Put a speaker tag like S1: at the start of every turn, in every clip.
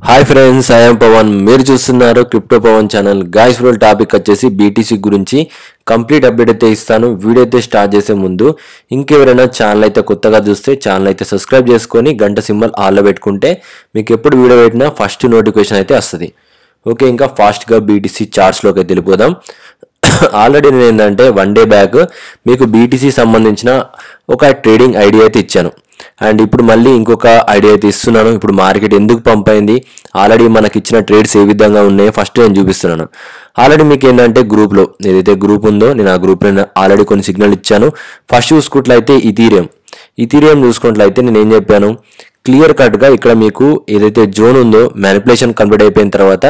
S1: Hi friends, I'm Pawan. మీరు చూస్తున్నారు crypto Pawan channel. Guys, రోజు టాపిక్ వచ్చేసి బీటీసీ గురించి కంప్లీట్ అప్డేట్ అయితే ఇస్తాను. వీడియో అయితే స్టార్ట్ చేసే ముందు ఇంకెవరైనా ఛానల్ అయితే కొత్తగా చూస్తే ఛానల్ అయితే సబ్స్క్రైబ్ చేసుకొని గంట సింబల్ ఆల్లో పెట్టుకుంటే మీకు ఎప్పుడు వీడియో పెట్టినా ఫస్ట్ నోటిఫికేషన్ అయితే వస్తుంది. ఓకే, ఇంకా ఫాస్ట్గా బీటీసీ చార్ట్స్లోకి అయితే వెళ్ళిపోదాం. ఆల్రెడీ నేను ఏంటంటే 1 డే బ్యాక్ మీకు బీటీసీ సంబంధించిన ఒక ట్రేడింగ్ ఐడియా అయితే ఇచ్చాను. అండ్ ఇప్పుడు మళ్ళీ ఇంకొక ఐడియా అయితే ఇస్తున్నాను. ఇప్పుడు మార్కెట్ ఎందుకు పంప్ అయింది, ఆల్రెడీ మనకి ఇచ్చిన ట్రేడ్స్ ఏ విధంగా ఉన్నాయో ఫస్ట్ నేను చూపిస్తున్నాను. ఆల్రెడీ మీకు ఏంటంటే గ్రూప్లో ఏదైతే గ్రూప్ ఉందో నేను ఆ గ్రూప్లో ఆల్రెడీ కొన్ని సిగ్నల్ ఇచ్చాను. ఫస్ట్ చూసుకున్నట్లయితే ఇథీరియం చూసుకున్నట్లయితే నేను ఏం చెప్పాను, క్లియర్ కట్గా ఇక్కడ మీకు ఏదైతే జోన్ ఉందో మ్యానిపులేషన్ కంప్లీట్ అయిపోయిన తర్వాత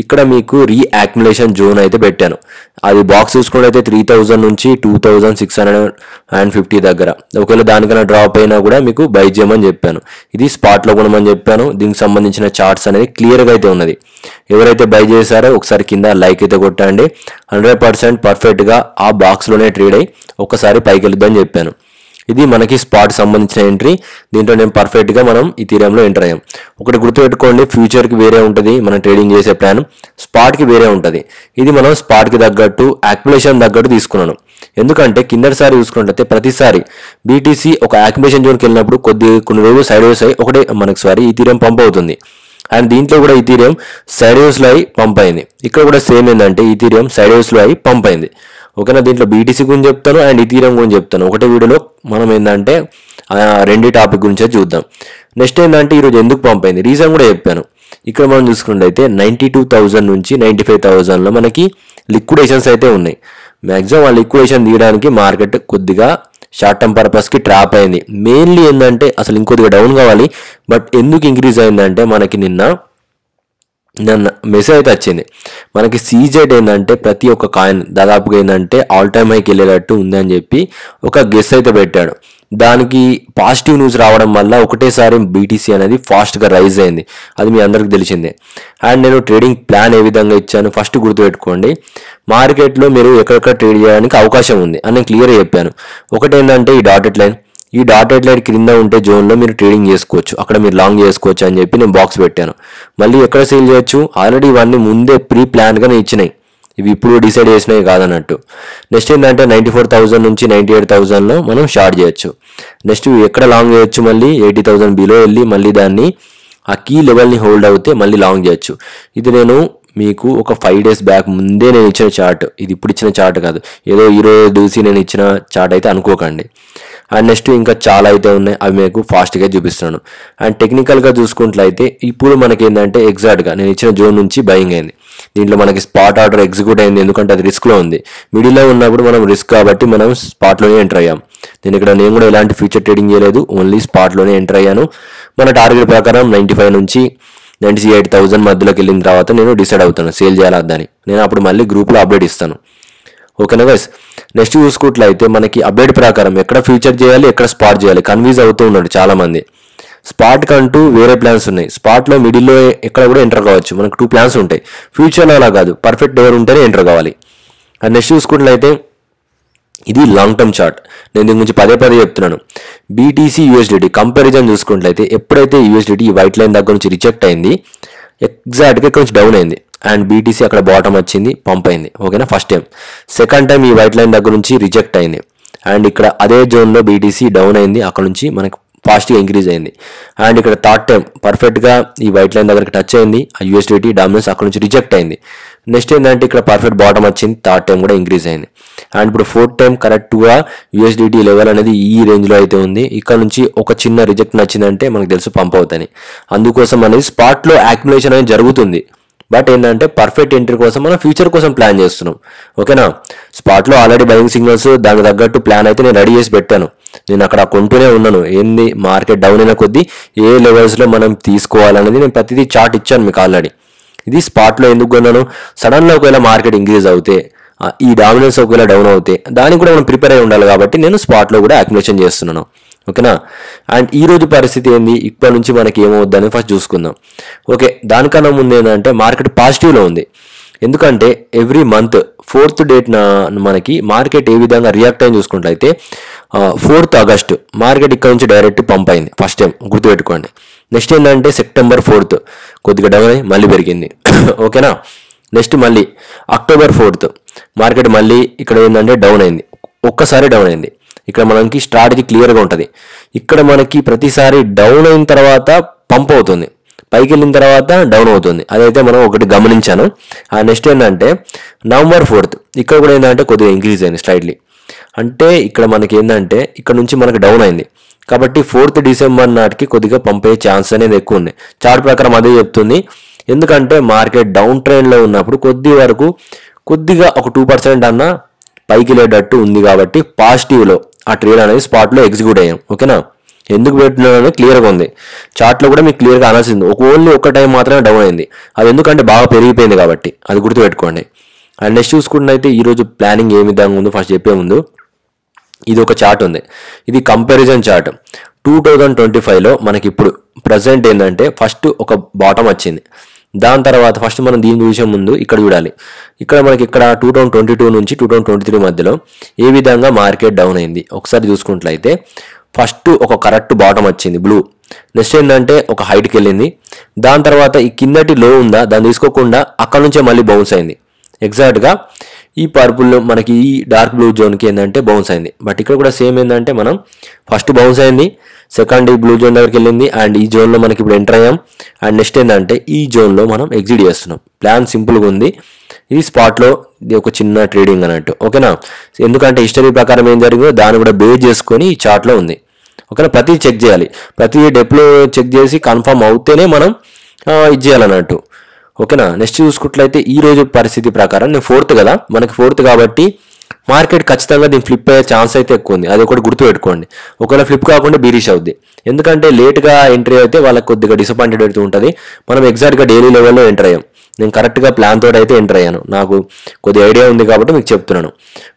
S1: ఇక్కడ మీకు రీయాక్యుములేషన్ జోన్ అయితే పెట్టాను. అది బాక్స్ చూసుకున్నట్లయితే 3000 నుంచి 2650 దగ్గర. ఒకవేళ దానికన్నా డ్రాప్ అయినా కూడా మీకు బై చేయమని చెప్పాను. ఇది స్పాట్లో కొనమని చెప్పాను. దీనికి సంబంధించిన చార్ట్స్ అనేది క్లియర్గా అయితే ఉన్నది. ఎవరైతే బై చేశారో ఒకసారి కింద లైక్ అయితే కొట్టండి. 100% పర్ఫెక్ట్గా ఆ బాక్స్లోనే ట్రేడ్ అయ్యి ఒకసారి పైకి వెళ్తుందని చెప్పాను. ఇది మనకి స్పాట్ సంబంధించిన ఎంట్రీ. దీంట్లో నేను పర్ఫెక్ట్గా మనం ఇథీరియంలో ఎంటర్ అయ్యాం. ఒకటి గుర్తుపెట్టుకోండి, ఫ్యూచర్కి వేరే ఉంటుంది మనం ట్రేడింగ్ చేసే ప్లాన్, స్పాట్కి వేరే ఉంటుంది. ఇది మనం స్పాట్కి తగ్గట్టు యాక్యుములేషన్ తగ్గట్టు తీసుకున్నాను. ఎందుకంటే కిందటిసారి చూసుకున్నట్లయితే ప్రతిసారి బీటీసీ ఒక యాక్యుములేషన్ జోన్కి వెళ్ళినప్పుడు కొన్ని రోజులు సైడ్ వేస్ అయ్యి ఒకటే మనకి ఇథీరియం పంప్ అవుతుంది. అండ్ దీంట్లో కూడా ఇథీరియం సైడ్ వేస్లో అయి పంప్ అయింది. ఇక్కడ కూడా సేమ్ ఏంటంటే ఇథీరియం సైడ్ వేస్లో అయి పంప్ అయింది. ఓకేనా, దీంట్లో బీటీసీ గురించి చెప్తాను అండ్ ఇథీరియం గురించి చెప్తాను. ఒకటే వీడియోలో మనం ఏంటంటే రెండు టాపిక్ గురించే చూద్దాం. నెక్స్ట్ ఏంటంటే ఈరోజు ఎందుకు పంప్ అయింది రీజన్ కూడా చెప్పాను. ఇక్కడ మనం చూసుకున్నట్లయితే 92,000 నుంచి 95,000లో మనకి లిక్విడేషన్స్ అయితే ఉన్నాయి. మ్యాక్సిమం ఆ లిక్విడేషన్ తీయడానికి మార్కెట్ కొద్దిగా షార్ట్ టర్మ్ పర్పస్కి ట్రాప్ అయింది. మెయిన్లీ ఏంటంటే అసలు ఇంకొద్దిగా డౌన్ కావాలి, బట్ ఎందుకు ఇంక్రీజ్ అయిందంటే మనకి నిన్న మెసేజ్ అయితే వచ్చింది. మనకి సీజెడ్ ఏంటంటే ప్రతి ఒక్క కాయిన్ దాదాపుగా ఏంటంటే ఆల్ టైమ్ హైకి వెళ్ళేటట్టు ఉందని చెప్పి ఒక గెస్ అయితే పెట్టాడు. దానికి పాజిటివ్ న్యూస్ రావడం వల్ల ఒకటేసారి బీటీసీ అనేది ఫాస్ట్గా రైజ్ అయింది. అది మీ అందరికి తెలిసిందే. అండ్ నేను ట్రేడింగ్ ప్లాన్ ఏ విధంగా ఇచ్చాను ఫస్ట్ గుర్తుపెట్టుకోండి. మార్కెట్లో మీరు ఎక్కడెక్కడ ట్రేడ్ చేయడానికి అవకాశం ఉంది అని నేను క్లియర్గా చెప్పాను. ఒకటేంటంటే ఈ డాటెడ్ లైన్ క్రింద ఉంటే జోన్లో మీరు ట్రేడింగ్ చేసుకోవచ్చు, అక్కడ మీరు లాంగ్ చేసుకోవచ్చు అని చెప్పి నేను బాక్స్ పెట్టాను. మళ్ళీ ఎక్కడ సేల్ చేయొచ్చు, ఆల్రెడీ ఇవన్నీ ముందే ప్రీ ప్లాన్గా నేను ఇచ్చినాయి, ఇవి ఇప్పుడు డిసైడ్ చేసినవి కాదన్నట్టు. నెక్స్ట్ ఏంటంటే 94,000 నుంచి 98,000లో మనం షార్ట్ చేయొచ్చు. నెక్స్ట్ ఎక్కడ లాంగ్ చేయొచ్చు, మళ్ళీ 80,000 బిలో వెళ్ళి మళ్ళీ దాన్ని ఆ కీ లెవెల్ని హోల్డ్ అవుతే మళ్ళీ లాంగ్ చేయొచ్చు. ఇది నేను మీకు ఒక 5 days బ్యాక్ ముందే నేను ఇచ్చిన చార్ట్, ఇది ఇప్పుడు ఇచ్చిన చార్ట్ కాదు, ఏదో ఈరోజు చూసి నేను ఇచ్చిన చార్ట్ అయితే అనుకోకండి. అండ్ నెక్స్ట్ ఇంకా చాలా అయితే ఉన్నాయి, అవి మీకు ఫాస్ట్గా చూపిస్తున్నాను. అండ్ టెక్నికల్గా చూసుకున్నట్లయితే ఇప్పుడు మనకి ఏంటంటే ఎగ్జాక్ట్గా నేను ఇచ్చిన జోన్ నుంచి బయింగ్ అయింది. దీంట్లో మనకి స్పాట్ ఆర్డర్ ఎగ్జిక్యూట్ అయింది, ఎందుకంటే అది రిస్క్లో ఉంది. మిడిల్లో ఉన్నప్పుడు మనం రిస్క్ కాబట్టి మనం స్పాట్లోనే ఎంటర్ అయ్యాం. నేను కూడా ఎలాంటి ఫ్యూచర్ ట్రేడింగ్ చేయలేదు, ఓన్లీ స్పాట్లోనే ఎంటర్ అయ్యాను. మన టార్గెట్ ప్రకారం 95 నుంచి 98,000 మధ్యలోకి వెళ్ళిన తర్వాత నేను డిసైడ్ అవుతాను సేల్ చేయాలని. నేను అప్పుడు మళ్ళీ గ్రూప్లో అప్డేట్ ఇస్తాను. ఓకేనా గైస్. నెక్స్ట్ చూసుకున్నట్లయితే మనకి అప్డేట్ ప్రకారం ఎక్కడ ఫ్యూచర్ చేయాలి ఎక్కడ స్పాట్ చేయాలి కన్ఫ్యూజ్ అవుతూ ఉన్నాడు చాలామంది. స్పాట్ కంటూ వేరే ప్లాన్స్ ఉన్నాయి, స్పాట్లో మిడిల్లో ఎక్కడ కూడా ఎంటర్ కావచ్చు. మనకు 2 ప్లాన్స్ ఉంటాయి. ఫ్యూచర్లో అలా కాదు, పర్ఫెక్ట్ ఎవరు ఉంటేనే ఎంటర్ కావాలి. అండ్ నెక్స్ట్ చూసుకున్నట్లయితే ఇది లాంగ్ టర్మ్ చార్ట్. నేను దీని గురించి పదే చెప్తున్నాను. బీటీసీ యూఎస్డిటీ కంపారిజన్ చూసుకున్నట్లయితే ఎప్పుడైతే యూఎస్డిటీ ఈ వైట్ లైన్ దగ్గర నుంచి రిజెక్ట్ అయింది, ఎగ్జాక్ట్గా ఇక్కడ నుంచి డౌన్ అయింది అండ్ బీటీసీ అక్కడ బాటమ్ వచ్చింది, పంప్ అయింది. ఓకేనా, ఫస్ట్ టైం. సెకండ్ టైం ఈ వైట్ లైన్ దగ్గర నుంచి రిజెక్ట్ అయింది అండ్ ఇక్కడ అదే జోన్లో బీటీసీ డౌన్ అయింది, అక్కడ నుంచి మనకి ఫాస్ట్గా ఇంక్రీజ్ అయింది. అండ్ ఇక్కడ థర్డ్ టైం పర్ఫెక్ట్గా ఈ వైట్ లైన్ దగ్గరికి టచ్ అయింది, ఆ యూఎస్డిటీ డామినెన్స్ అక్కడ నుంచి రిజెక్ట్ అయింది. నెక్స్ట్ ఏంటంటే ఇక్కడ పర్ఫెక్ట్ బాటమ్ వచ్చింది, థర్డ్ టైం కూడా ఇంక్రీజ్ అయింది. అండ్ ఇప్పుడు ఫోర్త్ టైం కరెక్ట్గా యూఎస్డిటీ లెవెల్ అనేది ఈ రేంజ్లో అయితే ఉంది. ఇక్కడ నుంచి ఒక చిన్న రిజెక్ట్ నచ్చిందంటే మనకు తెలుసు పంప్ అవుతాయి. అందుకోసం అనేది స్పాట్లో యాక్యుములేషన్ అనేది జరుగుతుంది. బట్ ఏంటంటే పర్ఫెక్ట్ ఎంట్రీ కోసం మనం ఫ్యూచర్ కోసం ప్లాన్ చేస్తున్నాం. ఓకేనా, స్పాట్లో ఆల్రెడీ బయింగ్ సిగ్నల్స్ దానికి తగ్గట్టు ప్లాన్ అయితే నేను రెడీ చేసి పెట్టాను. నేను అక్కడ కొంటూనే ఉన్నాను. ఏంది మార్కెట్ డౌన్ అయిన కొద్దీ ఏ లెవెల్స్లో మనం తీసుకోవాలనేది నేను ప్రతిదీ చార్ట్ ఇచ్చాను మీకు ఆల్రెడీ. ఇది స్పాట్లో ఎందుకు కొన్నాను, సడన్గా ఒకవేళ మార్కెట్ ఇంక్రీజ్ అవుతే ఈ డామినెన్స్ ఒకవేళ డౌన్ అవుతే దానికి కూడా మనం ప్రిపేర్ అయి ఉండాలి కాబట్టి నేను స్పాట్లో కూడా యాక్యుములేషన్ చేస్తున్నాను. ఓకేనా. అండ్ ఈ రోజు పరిస్థితి ఏంది, ఇప్పటి నుంచి మనకి ఏమవుద్దని ఫస్ట్ చూసుకుందాం. ఓకే, దానికన్నా ముందు ఏంటంటే మార్కెట్ పాజిటివ్లో ఉంది. ఎందుకంటే ఎవ్రీ మంత్ 4th డేట్ మనకి మార్కెట్ ఏ విధంగా రియాక్ట్ అయింది చూసుకుంటే 4th ఆగస్టు మార్కెట్ ఇక్కడ నుంచి డైరెక్ట్ పంప్ అయింది ఫస్ట్ టైం, గుర్తుపెట్టుకోండి. నెక్స్ట్ ఏంటంటే September 4th కొద్దిగా డౌన్ అయ్యి మళ్ళీ పెరిగింది. ఓకేనా. నెక్స్ట్ మళ్ళీ October 4th మార్కెట్ మళ్ళీ ఇక్కడ ఏంటంటే డౌన్ అయింది, ఒక్కసారి డౌన్ అయింది. ఇక్కడ మనకి స్ట్రాటజీ క్లియర్గా ఉంటుంది. ఇక్కడ మనకి ప్రతిసారి డౌన్ అయిన తర్వాత పంప్ అవుతుంది, పైకి వెళ్ళిన తర్వాత డౌన్ అవుతుంది. అదైతే మనం ఒకటి గమనించాను. ఆ నెక్స్ట్ ఏంటంటే November 4th ఇక్కడ కూడా ఏంటంటే కొద్దిగా ఇంక్రీజ్ అయింది స్లైడ్లీ. అంటే ఇక్కడ మనకి ఏంటంటే ఇక్కడ నుంచి మనకి డౌన్ అయింది కాబట్టి 4th December నాటికి కొద్దిగా పంపే ఛాన్స్ అనేది ఎక్కువ ఉంది. చార్ట్ ప్రకారం అదే చెప్తుంది. ఎందుకంటే మార్కెట్ డౌన్ ట్రెండ్లో ఉన్నప్పుడు కొద్దిగా ఒక 2% అన్న పైకి వెళ్ళేటట్టు ఉంది కాబట్టి పాజిటివ్లో ఆ ట్రేడ్ అనేది స్పాట్లో ఎగ్జిక్యూట్ అయ్యాం. ఓకేనా. ఎందుకు పెట్టినా క్లియర్గా ఉంది, చార్ట్లో కూడా మీకు క్లియర్గా అనాల్సింది. ఓన్లీ ఒక టైం మాత్రమే డౌన్ అయింది, అది ఎందుకంటే బాగా పెరిగిపోయింది కాబట్టి, అది గుర్తుపెట్టుకోండి. అండ్ నెక్స్ట్ చూసుకుంటే ఈరోజు ప్లానింగ్ ఏ విధంగా ఉందో ఫస్ట్ చెప్పే ముందు ఇది ఒక చార్ట్ ఉంది. ఇది కంపారిజన్ చార్ట్. 2025లో మనకి ఇప్పుడు ప్రజెంట్ ఏంటంటే ఫస్ట్ ఒక బాటమ్ వచ్చింది, దాని తర్వాత ఫస్ట్ మనం దీని చూసే ముందు ఇక్కడ చూడాలి. ఇక్కడ మనకి ఇక్కడ 2022 నుంచి 2023 మధ్యలో ఏ విధంగా మార్కెట్ డౌన్ అయింది ఒకసారి చూసుకున్నట్లయితే ఫస్ట్ ఒక కరెక్ట్ బాటమ్ వచ్చింది బ్లూ. నెక్స్ట్ ఏంటంటే ఒక హైట్కి వెళ్ళింది, దాని తర్వాత ఈ కిందటి లో ఉందా దాన్ని తీసుకోకుండా అక్కడ నుంచే మళ్ళీ బౌన్స్ అయింది. ఎగ్జాక్ట్గా ఈ పర్పుల్ మనకి ఈ డార్క్ బ్లూ జోన్కి ఏంటంటే బౌన్స్ అయింది. బట్ ఇక్కడ కూడా సేమ్ ఏంటంటే మనం ఫస్ట్ బౌన్స్ అయింది, సెకండ్ ఈ బ్లూ జోన్ దగ్గరికి వెళ్ళింది, అండ్ ఈ జోన్లో మనకి ఇప్పుడు ఎంటర్ అయ్యాం. అండ్ నెక్స్ట్ ఏంటంటే ఈ జోన్లో మనం ఎగ్జిట్ చేస్తున్నాం. ప్లాన్ సింపుల్గా ఉంది, ఇది స్పాట్లో ఇది ఒక చిన్న ట్రేడింగ్ అన్నట్టు. ఓకేనా. ఎందుకంటే హిస్టరీ ప్రకారం ఏం జరిగిందో దాన్ని కూడా బేస్ చేసుకొని ఈ చార్ట్లో ఉంది. ఓకేనా. ప్రతి చెక్ చేయాలి, ప్రతి డెప్లో చెక్ చేసి కన్ఫర్మ్ అవుతేనే మనం ఇది చేయాలన్నట్టు. ఓకేనా. నెక్స్ట్ చూసుకున్నట్లయితే ఈ రోజు పరిస్థితి ప్రకారం నేను 4th కదా, మనకి 4th కాబట్టి మార్కెట్ ఖచ్చితంగా దీన్ని ఫ్లిప్ అయ్యే ఛాన్స్ అయితే ఎక్కువ ఉంది, అది ఒకటి గుర్తుపెట్టుకోండి. ఒకవేళ ఫ్లిప్ కాకుండా బీరిష్ అవుద్ది, ఎందుకంటే లేట్గా ఎంట్రీ అయితే వాళ్ళకి కొద్దిగా డిసప్పాయింటెడ్ అవుతూ ఉంటుంది. మనం ఎగ్జాక్ట్గా డైలీ లెవెల్లో ఎంటర్ అయ్యాం, నేను కరెక్ట్గా ప్లాన్ తోటి అయితే ఎంటర్ అయ్యాను, నాకు కొద్దిగా ఐడియా ఉంది కాబట్టి మీకు చెప్తున్నాను.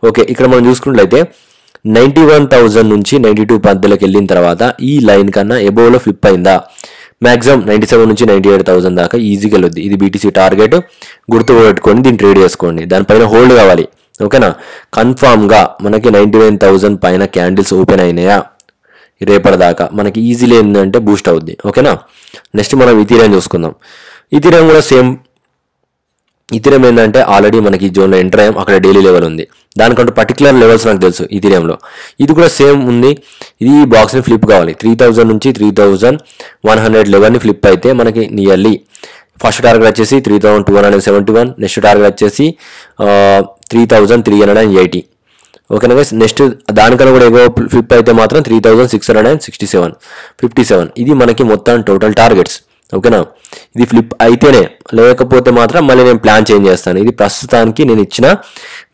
S1: ఓకే. ఇక్కడ మనం చూసుకున్నట్లయితే 91,000 నుంచి 92 మధ్యలోకి వెళ్ళిన తర్వాత ఈ లైన్ కన్నా ఎబోవ్లో ఫ్లిప్ అయిందా, మ్యాక్సిమం 97 నుంచి 98,000 దాకా ఈజీగా వెళ్ళొద్ది. ఇది బీటీసీ టార్గెట్, గుర్తుపెట్టుకొని దీన్ని ట్రేడ్ చేసుకోండి. దానిపైన హోల్డ్ కావాలి. ఓకేనా. కన్ఫామ్గా మనకి 99,000 పైన క్యాండిల్స్ ఓపెన్ అయినాయా రేపటిదాకా మనకి ఈజీలీ ఏంటంటే బూస్ట్ అవుద్ది. ఓకేనా. నెక్స్ట్ మనం ఇథీరియం చూసుకుందాం. ఇథీరియం కూడా సేమ్. ఇథీరియం ఏంటంటే ఆల్రెడీ మనకి ఈ జోన్లో ఎంటర్ అయ్యాం, అక్కడ డైలీ లెవెల్ ఉంది, దానికంటూ పర్టికులర్ లెవెల్స్ నాకు తెలుసు ఇథీరియంలో. ఇది కూడా సేమ్ ఉంది, ఇది బాక్స్ని ఫ్లిప్ కావాలి. 3,000 నుంచి 3,100 లెవెల్ని ఫ్లిప్ అయితే మనకి నియర్లీ ఫస్ట్ టార్గెట్ వచ్చేసి 3,271, నెక్స్ట్ టార్గెట్ వచ్చేసి 3,380. ఓకేనా. నెక్స్ట్ దానికన్నా కూడా ఎక్కువ ఫ్లిప్ అయితే మాత్రం 3,667, 57. ఇది మనకి మొత్తం టోటల్ టార్గెట్స్. ఓకేనా. ఇది ఫ్లిప్ అయితేనే, లేకపోతే మాత్రం మళ్ళీ నేను ప్లాన్ చేంజ్ చేస్తాను. ఇది ప్రస్తుతానికి నేను ఇచ్చిన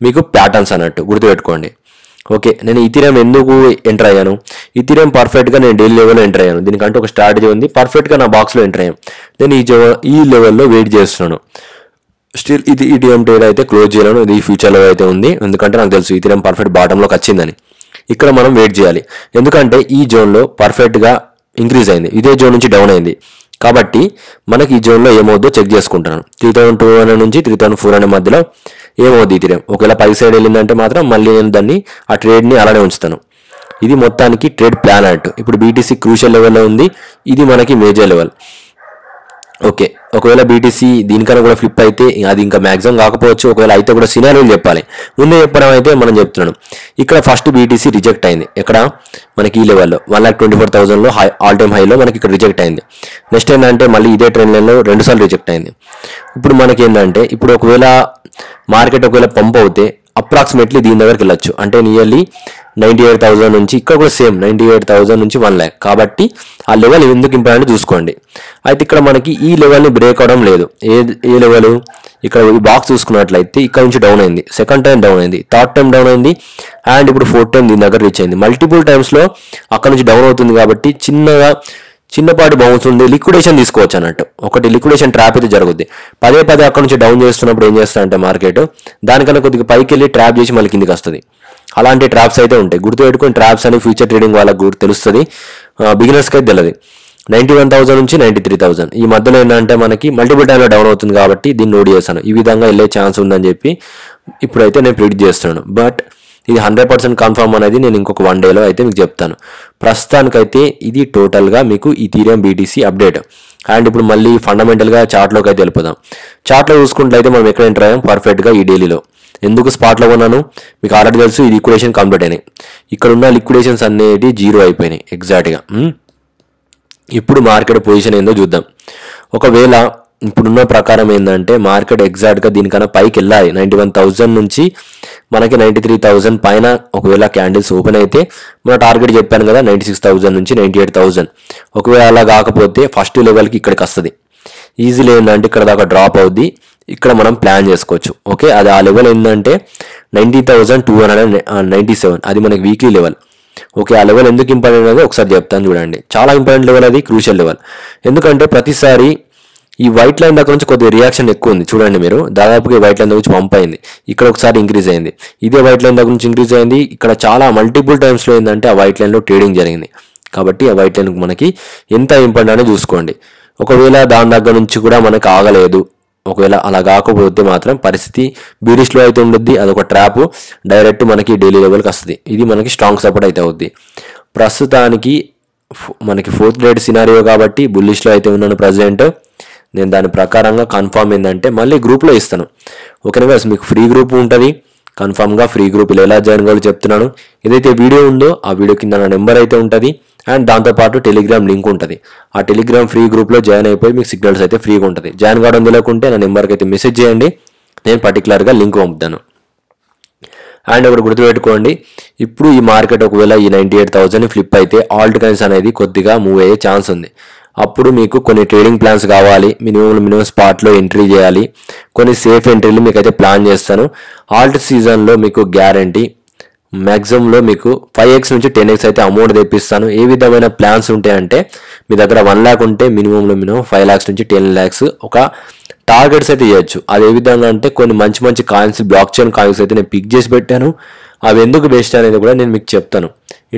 S1: మీకు ప్యాటర్న్స్ అన్నట్టు గుర్తుపెట్టుకోండి. ఓకే. నేను ఇథీరియం ఎందుకు ఎంటర్ అయ్యాను, ఇథీరియం పర్ఫెక్ట్గా నేను డైలీ లెవెల్లో ఎంటర్ అయ్యాను, దీనికంటే ఒక స్ట్రాటజీ ఉంది, పర్ఫెక్ట్గా నా బాక్స్లో ఎంటర్ అయ్యాను. నేను ఈ లెవెల్లో వెయిట్ చేస్తున్నాను. స్టిల్ ఇది ఇథీరియం ట్రేడ్ అయితే క్లోజ్ చేయలేను, ఇది ఫ్యూచర్లో అయితే ఉంది, ఎందుకంటే నాకు తెలుసు ఇథీరియం పర్ఫెక్ట్ బాటంలోకి వచ్చిందని. ఇక్కడ మనం వెయిట్ చేయాలి, ఎందుకంటే ఈ జోన్లో పర్ఫెక్ట్గా ఇంక్రీజ్ అయింది, ఇదే జోన్ నుంచి డౌన్ అయింది కాబట్టి మనకి ఈ జోన్లో ఏమవుద్దో చెక్ చేసుకుంటాను. 3,200 నుంచి 3,400 మధ్యలో ఏమవుద్ది ఇథీరియం. ఒకవేళ పై సైడ్ వెళ్ళిందంటే మాత్రం మళ్ళీ నేను దాన్ని ఆ ట్రేడ్ని అలానే ఉంచుతాను. ఇది మొత్తానికి ట్రేడ్ ప్లాన్ అన్నట్టు. ఇప్పుడు బీటీసీ క్రూషియల్ లెవెల్లో ఉంది, ఇది మనకి మేజర్ లెవెల్. ఓకే. ఒకవేళ బీటీసీ దీనికన్నా కూడా ఫ్లిప్ అయితే అది ఇంకా మ్యాక్సిమం కాకపోవచ్చు, ఒకవేళ అయితే కూడా సినారియోలు చెప్పాలి, ముందే చెప్పడం అయితే మనం చెప్తున్నాను. ఇక్కడ ఫస్ట్ బీటీసీ రిజెక్ట్ అయింది, ఎక్కడ మనకి ఈ లెవెల్లో 1,24,000లో ఆల్ టైమ్ హైలో మనకి ఇక్కడ రిజెక్ట్ అయింది. నెక్స్ట్ ఏంటంటే మళ్ళీ ఇదే ట్రెండ్ లైన్లో 2 సార్లు రిజెక్ట్ అయింది. ఇప్పుడు మనకి ఏంటంటే ఇప్పుడు ఒకవేళ మార్కెట్ ఒకవేళ పంప్ అవుతే అప్రాక్సిమేట్లీ దీని దగ్గరికి వెళ్ళొచ్చు, అంటే నియర్లీ 98,000 నుంచి ఇక్కడ కూడా సేమ్ 98,000 నుంచి 1,00,000. కాబట్టి ఆ లెవెల్ ఎందుకు ఇంపార్టెంట్ చూసుకోండి. అయితే ఇక్కడ మనకి ఈ లెవెల్ని బ్రేక్ అవడం లేదు. ఏ లెవెల్, ఇక్కడ ఈ బాక్స్ చూసుకున్నట్లయితే ఇక్కడ నుంచి డౌన్ అయింది, సెకండ్ టైం డౌన్ అయింది, థర్డ్ టైం డౌన్ అయింది, అండ్ ఇప్పుడు 4th టైం దీని దగ్గర రీచ్ అయింది. మల్టిపుల్ టైమ్స్లో అక్కడ నుంచి డౌన్ అవుతుంది కాబట్టి చిన్నపాటి బౌన్స్ ఉంది, లిక్విడేషన్ తీసుకోవచ్చు అన్నట్టు. ఒకటి లిక్విడేషన్ ట్రాప్ అయితే జరుగుద్ది. పదే అక్కడ నుంచి డౌన్ చేస్తున్నప్పుడు ఏం చేస్తారంటే మార్కెట్ దానికన్నా కొద్దిగా పైకి వెళ్ళి ట్రాప్ చేసి మళ్ళీ కిందికి వస్తుంది. అలాంటి ట్రాప్స్ అయితే ఉంటాయి, గుర్తుపెట్టుకుని ట్రాప్స్ అని ఫ్యూచర్ ట్రేడింగ్ వాళ్ళకి తెలుస్తుంది, బిగినర్స్కి అయితే తెలియదు. 91,000 నుంచి 93,000 ఈ మధ్యలో ఏంటంటే మనకి మల్టిపుల్ టైంలో డౌన్ అవుతుంది కాబట్టి దీన్ని నోట్ చేస్తాను. ఈ విధంగా వెళ్ళే ఛాన్స్ ఉందని చెప్పి ఇప్పుడైతే నేను ప్రిడిక్ట్ చేస్తున్నాను. బట్ ఇది 100% కన్ఫర్మ్ అనేది నేను ఇంకొక 1 డేలో అయితే మీకు చెప్తాను. ప్రస్తుతానికైతే ఇది టోటల్గా మీకు ఈథీరియం బీటీసీ అప్డేట్. అండ్ ఇప్పుడు మళ్ళీ ఫండమెంటల్గా చార్ట్లోకి అయితే వెళ్ళిపోదాం. చార్ట్లో చూసుకుంటే మనం ఎక్కడ ఎంటర్ అయ్యాం పర్ఫెక్ట్గా ఈ డైలీలో. ఎందుకు స్పాట్లో కొన్నాను మీకు ఆల్రెడీ తెలుసు. ఈ లిక్విడేషన్ కంప్లీట్ అయినాయి. ఇక్కడ ఉన్న లిక్విడేషన్స్ అనేవి 0 అయిపోయినాయి ఎగ్జాక్ట్గా. ఇప్పుడు మార్కెట్ పొజిషన్ ఏందో చూద్దాం. ఒకవేళ ఇప్పుడున్న ప్రకారం ఏంటంటే మార్కెట్ ఎగ్జాక్ట్గా దీనికన్నా పైకి వెళ్ళాలి. 91,000 నుంచి మనకి 93,000 పైన ఒకవేళ క్యాండిల్స్ ఓపెన్ అయితే మన టార్గెట్ చెప్పాను కదా 96,000 నుంచి 98,000. ఒకవేళ అలా కాకపోతే ఫస్ట్ లెవెల్కి ఇక్కడికి వస్తుంది. ఈజీలో ఏంటంటే ఇక్కడ దాకా డ్రాప్ అవుద్ది. ఇక్కడ మనం ప్లాన్ చేసుకోవచ్చు. ఓకే, అది ఆ లెవెల్ ఏంటంటే 90,297. అది మనకి వీక్లీ లెవెల్. ఓకే, ఆ లెవెల్ ఎందుకు ఇంపార్టెంట్ అనేది ఒకసారి చెప్తాను చూడండి. చాలా ఇంపార్టెంట్ లెవెల్, అది క్రూషియల్ లెవెల్. ఎందుకంటే ప్రతిసారి ఈ వైట్ లైన్ దగ్గర నుంచి కొద్దిగా రియాక్షన్ ఎక్కువ ఉంది. చూడండి మీరు, దాదాపుగా ఈ వైట్ లైన్ దగ్గర నుంచి పంప్ అయింది. ఇక్కడ ఒకసారి ఇంక్రీజ్ అయింది. ఇదే వైట్ లైన్ దగ్గర నుంచి ఇంక్రీజ్ అయింది. ఇక్కడ చాలా మల్టిపుల్ టైమ్స్లో ఏంటంటే ఆ వైట్ లైన్లో ట్రేడింగ్ జరిగింది. కాబట్టి ఆ వైట్ లైన్ మనకి ఎంత ఇంపార్టెంట్ అనేది చూసుకోండి. ఒకవేళ దాని దగ్గర నుంచి కూడా మనకు ఆగలేదు, ఒకవేళ అలా కాకపోతే మాత్రం పరిస్థితి బీరిష్లో అయితే ఉండొద్ది. అదొక ట్రాప్, డైరెక్ట్ మనకి డైలీ లెవెల్కి వస్తుంది. ఇది మనకి స్ట్రాంగ్ సపోర్ట్ అయితే అవుద్ది. ప్రస్తుతానికి మనకి 4th గ్రేడ్ సినారియో కాబట్టి బుల్లిష్లో అయితే ఉన్నాను ప్రజెంట్. నేను దాని ప్రకారంగా కన్ఫామ్ ఏంటంటే మళ్ళీ గ్రూప్లో ఇస్తాను. ఓకేనా గైస్, మీకు ఫ్రీ గ్రూప్ ఉంటుంది. కన్ఫామ్గా ఫ్రీ గ్రూప్ ఎలా జాయిన్ కావాలో చెప్తున్నాను. ఏదైతే వీడియో ఉందో ఆ వీడియో కింద నా నెంబర్ అయితే ఉంటుంది. అండ్ దాంతోపాటు టెలిగ్రామ్ లింక్ ఉంటుంది. ఆ టెలిగ్రామ్ ఫ్రీ గ్రూప్లో జాయిన్ అయిపోయి మీకు సిగ్నల్స్ అయితే ఫ్రీగా ఉంటుంది. జాయిన్ కావడం తెలియకుంటే నా నెంబర్కి అయితే మెసేజ్ చేయండి, నేను పర్టికులర్గా లింక్ పంపుతాను. అండ్ ఒకటి గుర్తుపెట్టుకోండి, ఇప్పుడు ఈ మార్కెట్ ఒకవేళ ఈ 98,000 ఫ్లిప్ అయితే ఆల్ట్ కాయిన్స్ అనేది కొద్దిగా మూవ్ అయ్యే ఛాన్స్ ఉంది. అప్పుడు మీకు కొన్ని ట్రేడింగ్ ప్లాన్స్ కావాలి. మినిమం స్పాట్లో ఎంట్రీ చేయాలి. కొన్ని సేఫ్ ఎంట్రీలు మీకైతే ప్లాన్ చేస్తాను. ఆల్ట్ సీజన్లో మీకు గ్యారంటీ మ్యాక్సిమంలో మీకు 5x నుంచి 10x అయితే అమౌంట్ తెప్పిస్తాను. ఏ విధమైన ప్లాన్స్ ఉంటాయంటే మీ దగ్గర 1 lakh ఉంటే మినిమం 5 lakhs నుంచి 10 lakhs ఒక టార్గెట్స్ అయితే చేయొచ్చు. అది ఏ విధంగా అంటే కొన్ని మంచి కాయిన్స్, బ్లాక్ చైన్ కాయిన్స్ అయితే నేను పిక్ చేసి పెట్టాను. అవి ఎందుకు బెస్ట్ అనేది కూడా నేను మీకు చెప్తాను.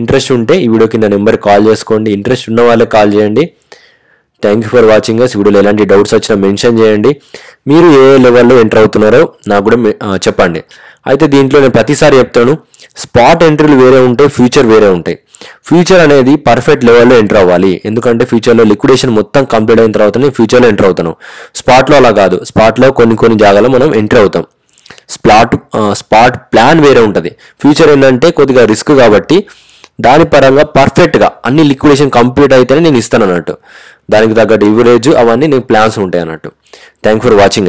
S1: ఇంట్రెస్ట్ ఉంటే ఈ వీడియో కింద నెంబర్ కాల్ చేసుకోండి. ఇంట్రెస్ట్ ఉన్న వాళ్ళే కాల్ చేయండి. Thank you for watching us. వీడియోలో ఎలాంటి డౌట్స్ వచ్చినా మెన్షన్ చేయండి. మీరు ఏ లెవెల్లో ఎంటర్ అవుతున్నారో నాకు కూడా చెప్పండి. అయితే దీంట్లో నేను ప్రతిసారి చెప్తాను, స్పాట్ ఎంట్రీలు వేరే ఉంటాయి, ఫ్యూచర్ వేరే ఉంటాయి. ఫ్యూచర్ అనేది పర్ఫెక్ట్ లెవెల్లో ఎంటర్ అవ్వాలి. ఎందుకంటే ఫ్యూచర్లో లిక్విడేషన్ మొత్తం కంప్లీట్ అయిన తర్వాతనే ఫ్యూచర్లో ఎంటర్ అవుతాను. స్పాట్లో అలా కాదు. స్పాట్లో కొన్ని జాగాలో మనం ఎంటర్ అవుతాం. స్పాట్ ప్లాన్ వేరే ఉంటుంది. ఫ్యూచర్ ఏంటంటే కొద్దిగా రిస్క్ కాబట్టి దాని పరంగా పర్ఫెక్ట్గా అన్ని లిక్విడేషన్ కంప్లీట్ అయితేనే నేను ఇస్తాను అన్నట్టు. దానికి తగ్గట్టు ఇవరేజ్ అవన్నీ నేను ప్లాన్స్ ఉంటాయి అన్నట్టు. Thank for watching.